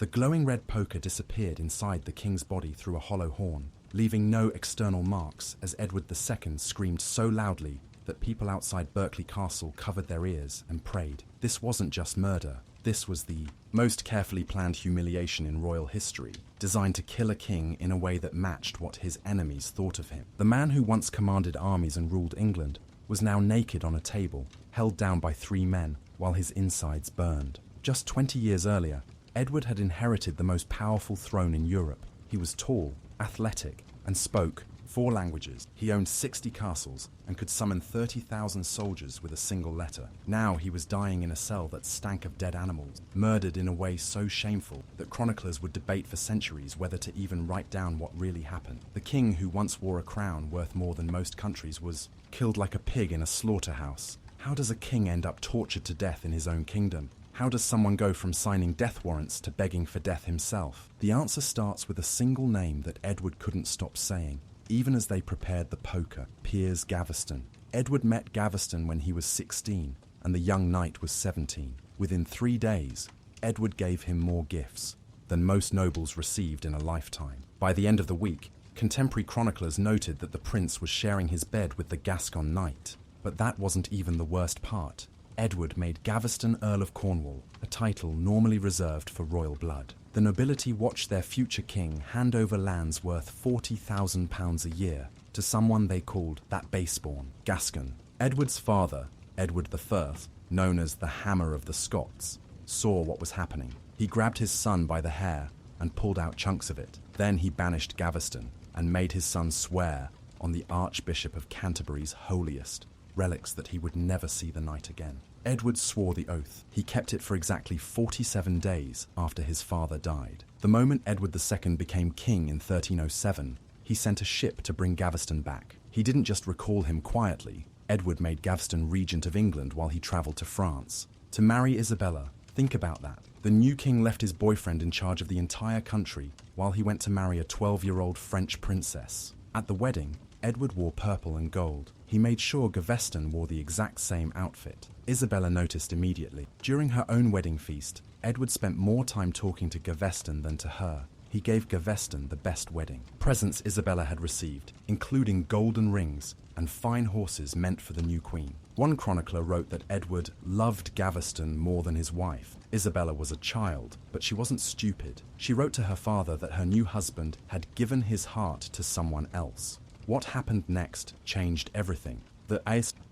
The glowing red poker disappeared inside the king's body through a hollow horn, leaving no external marks as Edward II screamed so loudly that people outside Berkeley Castle covered their ears and prayed. This wasn't just murder. This was the most carefully planned humiliation in royal history, designed to kill a king in a way that matched what his enemies thought of him. The man who once commanded armies and ruled England was now naked on a table, held down by 3 men, while his insides burned. Just 20 years earlier, Edward had inherited the most powerful throne in Europe. He was tall, athletic, and spoke 4 languages. He owned 60 castles and could summon 30,000 soldiers with a single letter. Now he was dying in a cell that stank of dead animals, murdered in a way so shameful that chroniclers would debate for centuries whether to even write down what really happened. The king who once wore a crown worth more than most countries was killed like a pig in a slaughterhouse. How does a king end up tortured to death in his own kingdom? How does someone go from signing death warrants to begging for death himself? The answer starts with a single name that Edward couldn't stop saying, even as they prepared the poker: Piers Gaveston. Edward met Gaveston when he was 16, and the young knight was 17. Within 3 days, Edward gave him more gifts than most nobles received in a lifetime. By the end of the week, contemporary chroniclers noted that the prince was sharing his bed with the Gascon knight. But that wasn't even the worst part. Edward made Gaveston Earl of Cornwall, a title normally reserved for royal blood. The nobility watched their future king hand over lands worth £40,000 a year to someone they called that baseborn, Gascon. Edward's father, Edward I, known as the Hammer of the Scots, saw what was happening. He grabbed his son by the hair and pulled out chunks of it. Then he banished Gaveston and made his son swear on the Archbishop of Canterbury's holiest, relics that he would never see the night again. Edward swore the oath. He kept it for exactly 47 days after his father died. The moment Edward II became king in 1307, he sent a ship to bring Gaveston back. He didn't just recall him quietly. Edward made Gaveston regent of England while he travelled to France to marry Isabella. Think about that. The new king left his boyfriend in charge of the entire country while he went to marry a 12-year-old French princess. At the wedding, Edward wore purple and gold. He made sure Gaveston wore the exact same outfit. Isabella noticed immediately. During her own wedding feast, Edward spent more time talking to Gaveston than to her. He gave Gaveston the best wedding presents Isabella had received, including golden rings and fine horses meant for the new queen. One chronicler wrote that Edward loved Gaveston more than his wife. Isabella was a child, but she wasn't stupid. She wrote to her father that her new husband had given his heart to someone else. What happened next changed everything. The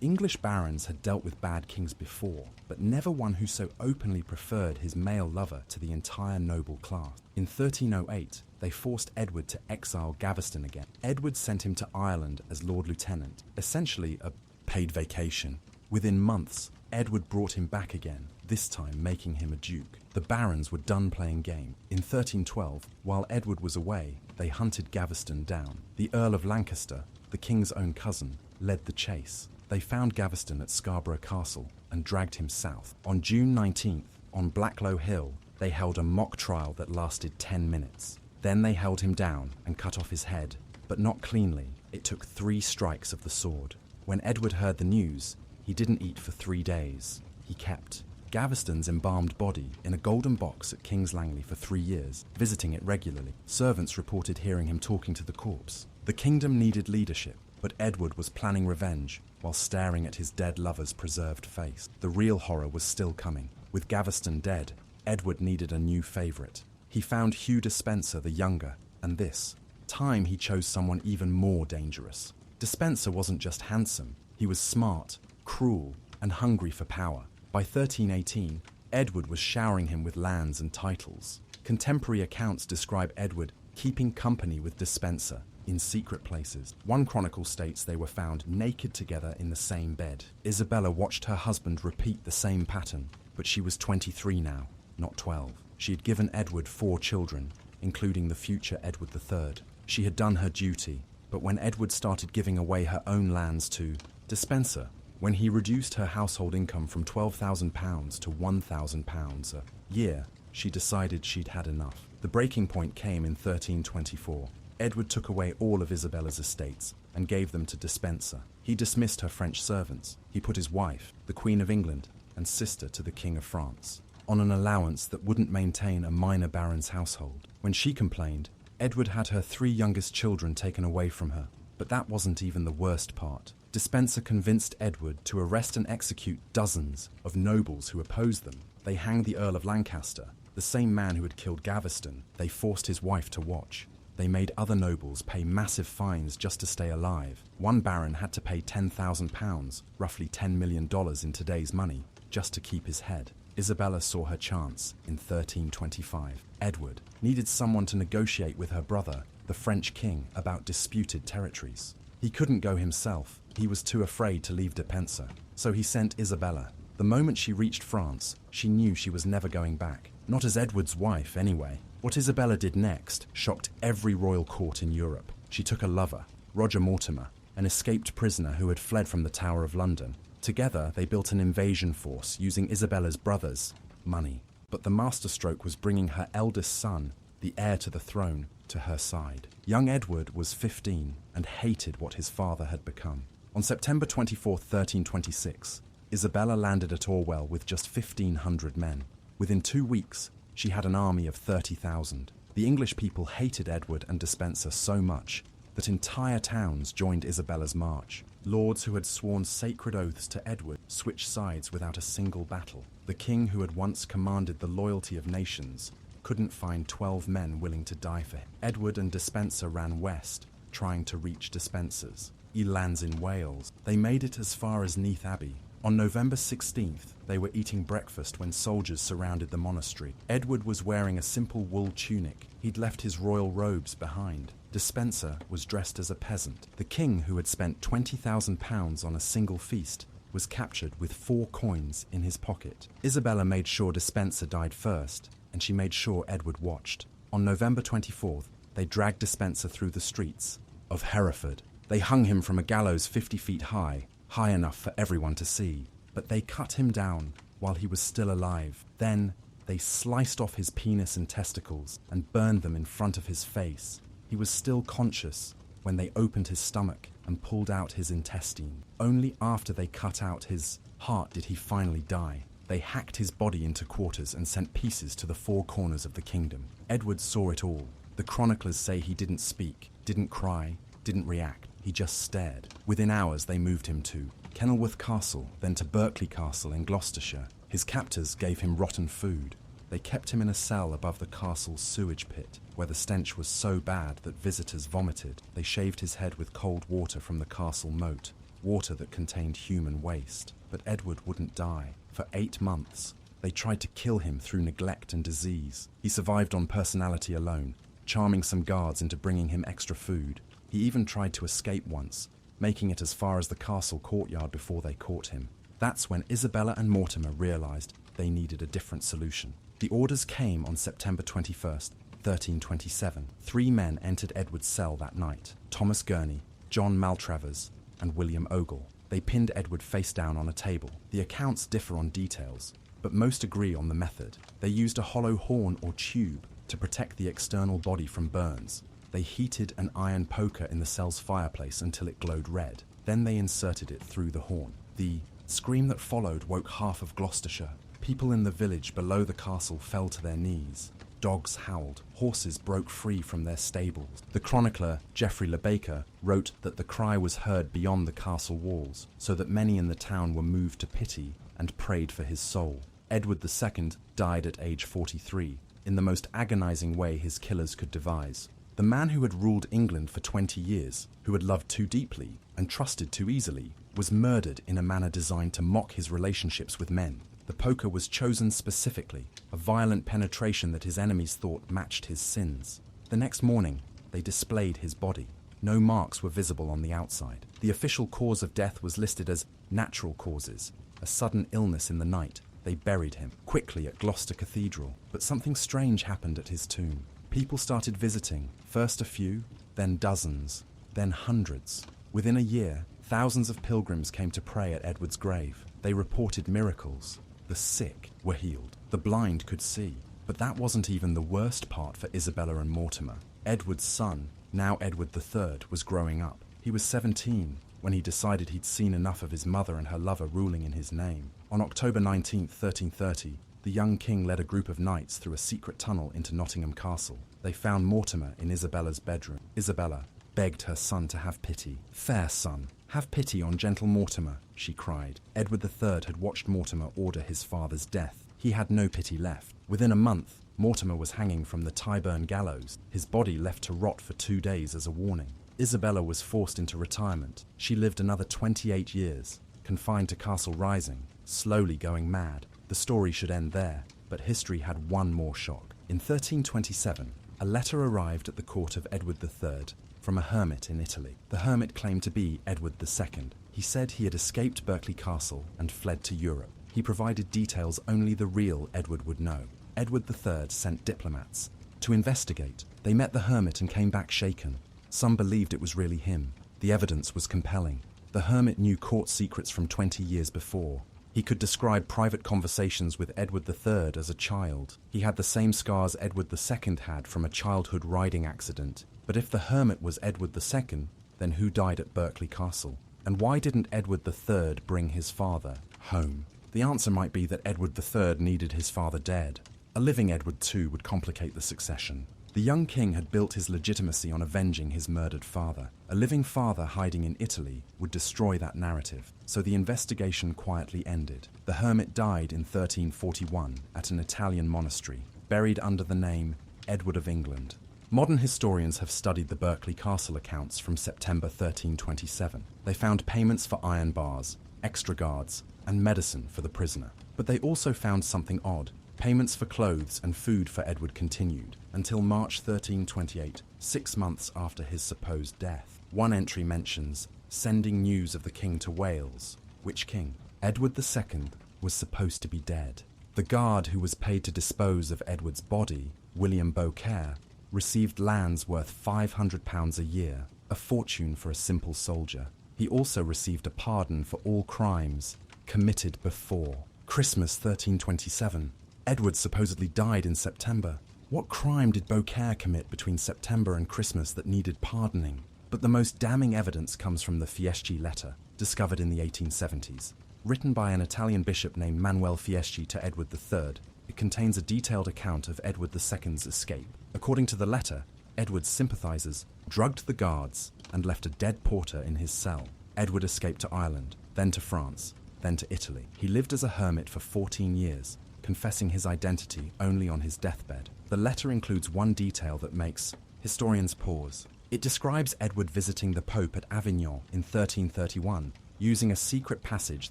English barons had dealt with bad kings before, but never one who so openly preferred his male lover to the entire noble class. In 1308, they forced Edward to exile Gaveston again. Edward sent him to Ireland as Lord Lieutenant, essentially a paid vacation. Within months, Edward brought him back again, this time making him a duke. The barons were done playing game. In 1312, while Edward was away, they hunted Gaveston down. The Earl of Lancaster, the king's own cousin, led the chase. They found Gaveston at Scarborough Castle and dragged him south. On June 19th, on Blacklow Hill, they held a mock trial that lasted 10 minutes. Then they held him down and cut off his head, but not cleanly. It took 3 strikes of the sword. When Edward heard the news, he didn't eat for 3 days. He kept Gaveston's embalmed body in a golden box at King's Langley for 3 years, visiting it regularly. Servants reported hearing him talking to the corpse. The kingdom needed leadership, but Edward was planning revenge while staring at his dead lover's preserved face. The real horror was still coming. With Gaveston dead, Edward needed a new favourite. He found Hugh Despenser the younger, and this time he chose someone even more dangerous. Despenser wasn't just handsome, he was smart, cruel, and hungry for power. By 1318, Edward was showering him with lands and titles. Contemporary accounts describe Edward keeping company with Despenser in secret places. One chronicle states they were found naked together in the same bed. Isabella watched her husband repeat the same pattern, but she was 23 now, not 12. She had given Edward 4 children, including the future Edward III. She had done her duty, but when Edward started giving away her own lands to Despenser, when he reduced her household income from £12,000 to £1,000 a year, she decided she'd had enough. The breaking point came in 1324. Edward took away all of Isabella's estates and gave them to Despenser. He dismissed her French servants. He put his wife, the Queen of England, and sister to the King of France. on an allowance that wouldn't maintain a minor baron's household. When she complained, Edward had her 3 youngest children taken away from her. But that wasn't even the worst part. Despenser convinced Edward to arrest and execute dozens of nobles who opposed them. They hanged the Earl of Lancaster, the same man who had killed Gaveston. They forced his wife to watch. They made other nobles pay massive fines just to stay alive. One baron had to pay £10,000, roughly $10 million in today's money, just to keep his head. Isabella saw her chance in 1325. Edward needed someone to negotiate with her brother, the French king, about disputed territories. He couldn't go himself. He was too afraid to leave Despenser. So he sent Isabella. The moment she reached France, she knew she was never going back. Not as Edward's wife, anyway. What Isabella did next shocked every royal court in Europe. She took a lover, Roger Mortimer, an escaped prisoner who had fled from the Tower of London. Together, they built an invasion force using Isabella's brother's money. But the masterstroke was bringing her eldest son, the heir to the throne, to her side. Young Edward was 15 and hated what his father had become. On September 24, 1326, Isabella landed at Orwell with just 1,500 men. Within 2 weeks, she had an army of 30,000. The English people hated Edward and Despenser so much that entire towns joined Isabella's march. Lords who had sworn sacred oaths to Edward switched sides without a single battle. The king who had once commanded the loyalty of nations couldn't find 12 men willing to die for him. Edward and Despenser ran west, trying to reach Despenser's lands in Wales. They made it as far as Neath Abbey. On November 16th, they were eating breakfast when soldiers surrounded the monastery. Edward was wearing a simple wool tunic. He'd left his royal robes behind. Despenser was dressed as a peasant. The king, who had spent £20,000 on a single feast, was captured with 4 coins in his pocket. Isabella made sure Despenser died first, and she made sure Edward watched. On November 24th, they dragged Despenser through the streets of Hereford. They hung him from a gallows 50 feet high enough for everyone to see. But they cut him down while he was still alive. Then they sliced off his penis and testicles and burned them in front of his face. He was still conscious when they opened his stomach and pulled out his intestine. Only after they cut out his heart did he finally die. They hacked his body into quarters and sent pieces to the 4 corners of the kingdom. Edward saw it all. The chroniclers say he didn't speak, didn't cry, didn't react. He just stared. Within hours, they moved him to Kenilworth Castle, then to Berkeley Castle in Gloucestershire. His captors gave him rotten food. They kept him in a cell above the castle's sewage pit, where the stench was so bad that visitors vomited. They shaved his head with cold water from the castle moat, water that contained human waste. But Edward wouldn't die. For 8 months, they tried to kill him through neglect and disease. He survived on personality alone, charming some guards into bringing him extra food. He even tried to escape once, making it as far as the castle courtyard before they caught him. That's when Isabella and Mortimer realized they needed a different solution. The orders came on September 21st, 1327. 3 men entered Edward's cell that night: Thomas Gurney, John Maltravers, and William Ogle. They pinned Edward face down on a table. The accounts differ on details, but most agree on the method. They used a hollow horn or tube to protect the external body from burns. They heated an iron poker in the cell's fireplace until it glowed red. Then they inserted it through the horn. The scream that followed woke half of Gloucestershire. People in the village below the castle fell to their knees. Dogs howled. Horses broke free from their stables. The chronicler, Geoffrey Le Baker, wrote that the cry was heard beyond the castle walls, so that many in the town were moved to pity and prayed for his soul. Edward II died at age 43, in the most agonizing way his killers could devise. The man who had ruled England for 20 years, who had loved too deeply and trusted too easily, was murdered in a manner designed to mock his relationships with men. The poker was chosen specifically, a violent penetration that his enemies thought matched his sins. The next morning, they displayed his body. No marks were visible on the outside. The official cause of death was listed as natural causes, a sudden illness in the night. They buried him quickly at Gloucester Cathedral, but something strange happened at his tomb. People started visiting, first a few, then dozens, then hundreds. Within a year, thousands of pilgrims came to pray at Edward's grave. They reported miracles. The sick were healed. The blind could see. But that wasn't even the worst part for Isabella and Mortimer. Edward's son, now Edward III, was growing up. He was 17 when he decided he'd seen enough of his mother and her lover ruling in his name. On October 19, 1330, the young king led a group of knights through a secret tunnel into Nottingham Castle. They found Mortimer in Isabella's bedroom. Isabella begged her son to have pity. "Fair son, have pity on gentle Mortimer," she cried. Edward III had watched Mortimer order his father's death. He had no pity left. Within a month, Mortimer was hanging from the Tyburn gallows, his body left to rot for 2 days as a warning. Isabella was forced into retirement. She lived another 28 years, confined to Castle Rising, slowly going mad. The story should end there, but history had one more shock. In 1327, a letter arrived at the court of Edward III from a hermit in Italy. The hermit claimed to be Edward II. He said he had escaped Berkeley Castle and fled to Europe. He provided details only the real Edward would know. Edward III sent diplomats to investigate. They met the hermit and came back shaken. Some believed it was really him. The evidence was compelling. The hermit knew court secrets from 20 years before. He could describe private conversations with Edward III as a child. He had the same scars Edward II had from a childhood riding accident. But if the hermit was Edward II, then who died at Berkeley Castle? And why didn't Edward III bring his father home? The answer might be that Edward III needed his father dead. A living Edward II would complicate the succession. The young king had built his legitimacy on avenging his murdered father. A living father hiding in Italy would destroy that narrative, so the investigation quietly ended. The hermit died in 1341 at an Italian monastery, buried under the name Edward of England. Modern historians have studied the Berkeley Castle accounts from September 1327. They found payments for iron bars, extra guards, and medicine for the prisoner. But they also found something odd. Payments for clothes and food for Edward continued until March 1328, 6 months after his supposed death. One entry mentions sending news of the king to Wales. Which king? Edward II was supposed to be dead. The guard who was paid to dispose of Edward's body, William Beaucaire, received lands worth £500 a year, a fortune for a simple soldier. He also received a pardon for all crimes committed before. Christmas 1327. Edward supposedly died in September. What crime did Beaucaire commit between September and Christmas that needed pardoning? But the most damning evidence comes from the Fieschi letter, discovered in the 1870s. Written by an Italian bishop named Manuel Fieschi to Edward III, it contains a detailed account of Edward II's escape. According to the letter, Edward's sympathizers drugged the guards and left a dead porter in his cell. Edward escaped to Ireland, then to France, then to Italy. He lived as a hermit for 14 years, confessing his identity only on his deathbed. The letter includes one detail that makes historians pause. It describes Edward visiting the Pope at Avignon in 1331, using a secret passage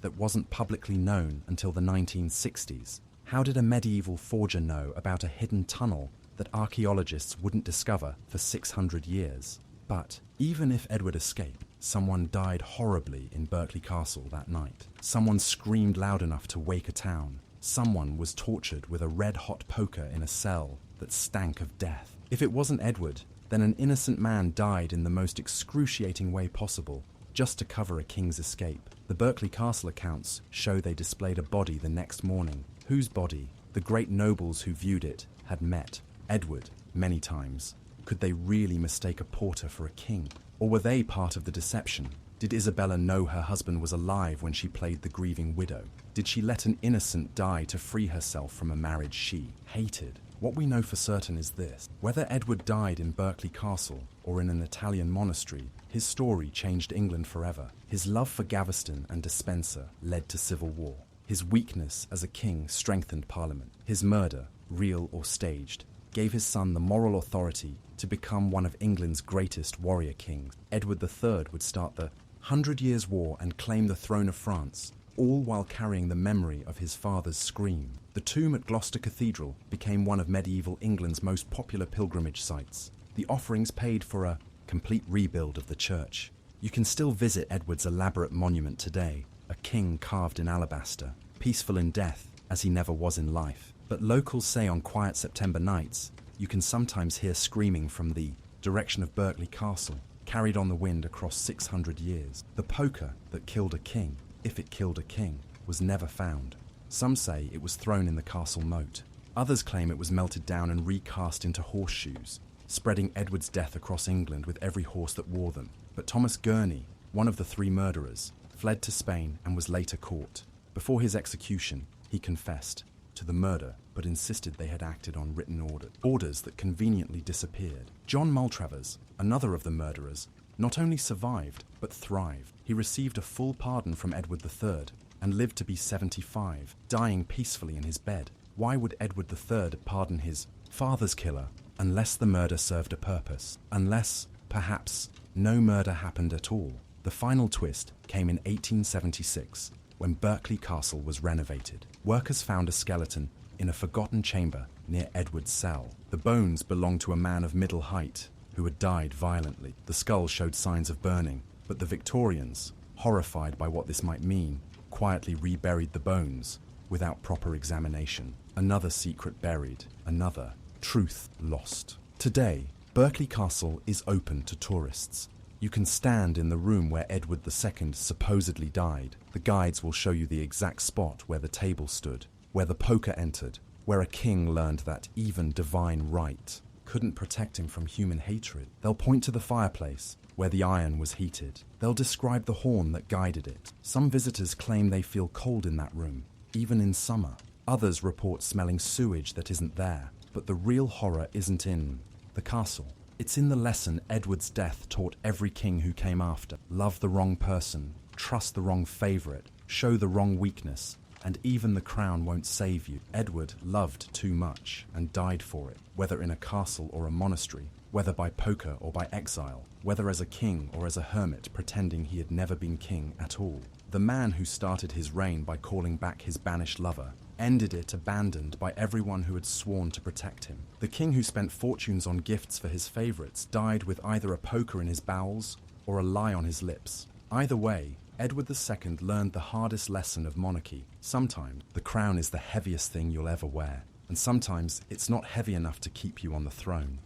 that wasn't publicly known until the 1960s. How did a medieval forger know about a hidden tunnel that archaeologists wouldn't discover for 600 years? But even if Edward escaped, someone died horribly in Berkeley Castle that night. Someone screamed loud enough to wake a town. Someone was tortured with a red-hot poker in a cell that stank of death. If it wasn't Edward, then an innocent man died in the most excruciating way possible, just to cover a king's escape. The Berkeley Castle accounts show they displayed a body the next morning. Whose body? The great nobles who viewed it had met Edward many times. Could they really mistake a porter for a king? Or were they part of the deception? Did Isabella know her husband was alive when she played the grieving widow? Did she let an innocent die to free herself from a marriage she hated? What we know for certain is this: whether Edward died in Berkeley Castle or in an Italian monastery, his story changed England forever. His love for Gaveston and Despenser led to civil war. His weakness as a king strengthened Parliament. His murder, real or staged, gave his son the moral authority to become one of England's greatest warrior kings. Edward III would start the 100 Years' War and claim the throne of France, all while carrying the memory of his father's scream. The tomb at Gloucester Cathedral became one of medieval England's most popular pilgrimage sites. The offerings paid for a complete rebuild of the church. You can still visit Edward's elaborate monument today, a king carved in alabaster, peaceful in death as he never was in life. But locals say on quiet September nights, you can sometimes hear screaming from the direction of Berkeley Castle, carried on the wind across 600 years. The poker that killed a king, if it killed a king, was never found. Some say it was thrown in the castle moat. Others claim it was melted down and recast into horseshoes, spreading Edward's death across England with every horse that wore them. But Thomas Gurney, one of the 3 murderers, fled to Spain and was later caught. Before his execution, he confessed. to the murder, but insisted they had acted on written orders that conveniently disappeared. John Maltravers, another of the murderers, not only survived, but thrived. He received a full pardon from Edward III and lived to be 75, dying peacefully in his bed. Why would Edward III pardon his father's killer unless the murder served a purpose? Unless, perhaps, no murder happened at all. The final twist came in 1876, when Berkeley Castle was renovated. Workers found a skeleton in a forgotten chamber near Edward's cell. The bones belonged to a man of middle height who had died violently. The skull showed signs of burning, but the Victorians, horrified by what this might mean, quietly reburied the bones without proper examination. Another secret buried, another truth lost. Today, Berkeley Castle is open to tourists. You can stand in the room where Edward II supposedly died. The guides will show you the exact spot where the table stood, where the poker entered, where a king learned that even divine right couldn't protect him from human hatred. They'll point to the fireplace, where the iron was heated. They'll describe the horn that guided it. Some visitors claim they feel cold in that room, even in summer. Others report smelling sewage that isn't there. But the real horror isn't in the castle. It's in the lesson Edward's death taught every king who came after. Love the wrong person, trust the wrong favorite, show the wrong weakness, and even the crown won't save you. Edward loved too much and died for it, whether in a castle or a monastery, whether by poker or by exile, whether as a king or as a hermit pretending he had never been king at all. The man who started his reign by calling back his banished lover ended it abandoned by everyone who had sworn to protect him. The king who spent fortunes on gifts for his favorites died with either a poker in his bowels or a lie on his lips. Either way, Edward II learned the hardest lesson of monarchy. Sometimes the crown is the heaviest thing you'll ever wear, and sometimes it's not heavy enough to keep you on the throne.